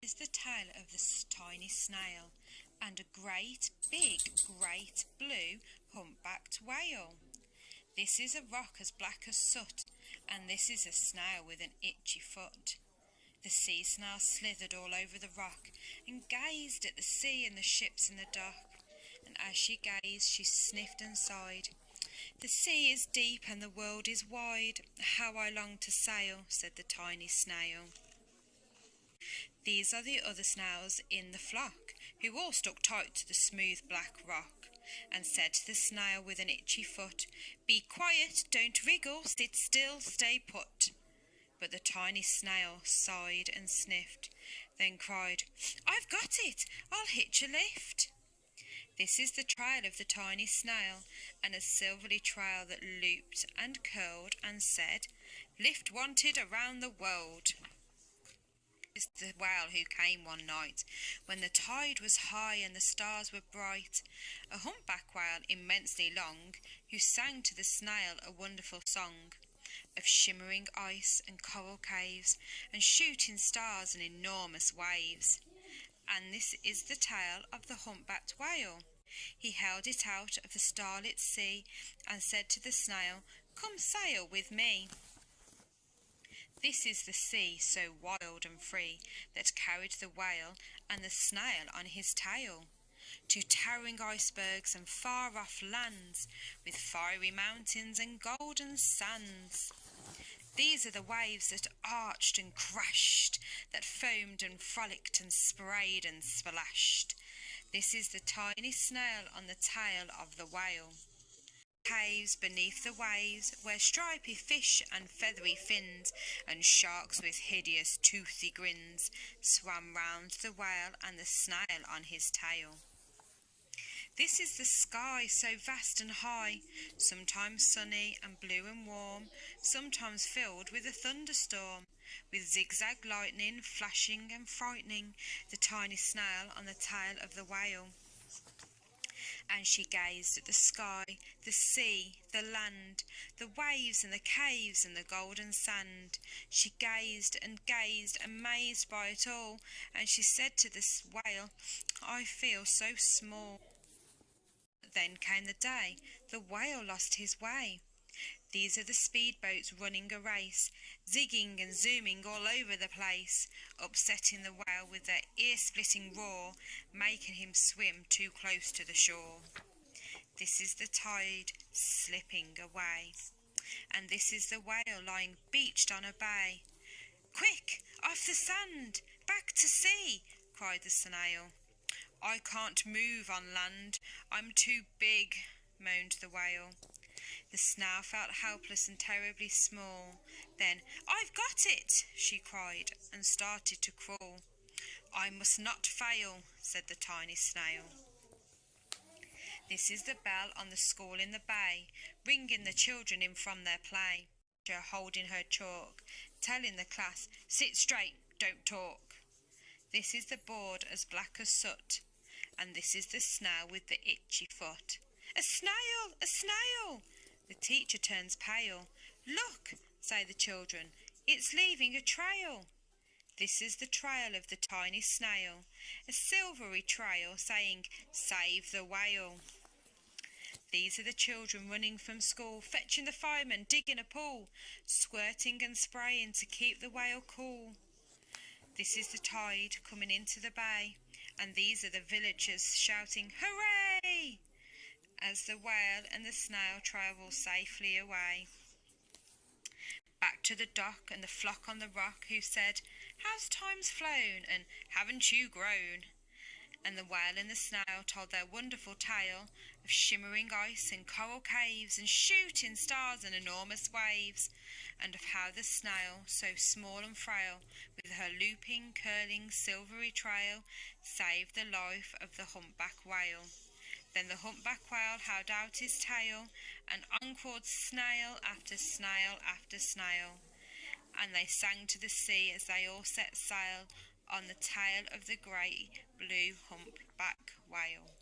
Is the tale of the tiny snail and a great blue humpbacked whale. This is a rock as black as soot, and this is a snail with an itchy foot. The sea snail slithered all over the rock and gazed at the sea and the ships in the dock. And as she gazed, she sniffed and sighed. The sea is deep and the world is wide. How I long to sail, said the tiny snail. These are the other snails in the flock, who all stuck tight to the smooth black rock, and said to the snail with an itchy foot, Be quiet, don't wriggle, sit still, stay put. But the tiny snail sighed and sniffed, then cried, I've got it, I'll hitch a lift. This is the trail of the tiny snail, and a silvery trail that looped and curled and said, Lift wanted around the world. Is the whale who came one night, when the tide was high and the stars were bright, a humpback whale immensely long, who sang to the snail a wonderful song, of shimmering ice and coral caves, and shooting stars and enormous waves. And this is the tale of the humpbacked whale. He held it out of the starlit sea, and said to the snail, Come sail with me. This is the sea so wild and free, that carried the whale and the snail on his tail, to towering icebergs and far-off lands, with fiery mountains and golden sands. These are the waves that arched and crashed, that foamed and frolicked and sprayed and splashed. This is the tiny snail on the tail of the whale. Caves beneath the waves, where stripy fish and feathery fins, and sharks with hideous toothy grins, swam round the whale and the snail on his tail. This is the sky so vast and high, sometimes sunny and blue and warm, sometimes filled with a thunderstorm, with zigzag lightning flashing and frightening the tiny snail on the tail of the whale. And she gazed at the sky, the sea, the land, the waves and the caves and the golden sand. She gazed, amazed by it all, and she said to the whale, I feel so small. Then came the day, the whale lost his way. These are the speedboats running a race, zigging and zooming all over the place, upsetting the whale with their ear-splitting roar, making him swim too close to the shore. This is the tide slipping away, and this is the whale lying beached on a bay. Quick, off the sand, back to sea, cried the snail. I can't move on land, I'm too big, moaned the whale. The snail felt helpless and terribly small. Then, I've got it, she cried, and started to crawl. I must not fail, said the tiny snail. This is the bell on the school in the bay, ringing the children in from their play. Holding her chalk, telling the class, sit straight, don't talk. This is the board as black as soot, and this is the snail with the itchy foot. A snail! A snail! The teacher turns pale. Look, say the children, it's leaving a trail. This is the trail of the tiny snail, a silvery trail saying, Save the whale. These are the children running from school, fetching the fireman, digging a pool, squirting and spraying to keep the whale cool. This is the tide coming into the bay, and these are the villagers shouting, Hooray! As the whale and the snail travel safely away. Back to the dock and the flock on the rock, who said, How's time's flown, and haven't you grown? And the whale and the snail told their wonderful tale of shimmering ice and coral caves and shooting stars and enormous waves, and of how the snail, so small and frail, with her looping, curling, silvery trail, saved the life of the humpback whale. Then the humpback whale held out his tail, and on crawled snail after snail after snail, and they sang to the sea as they all set sail on the tail of the great blue humpback whale.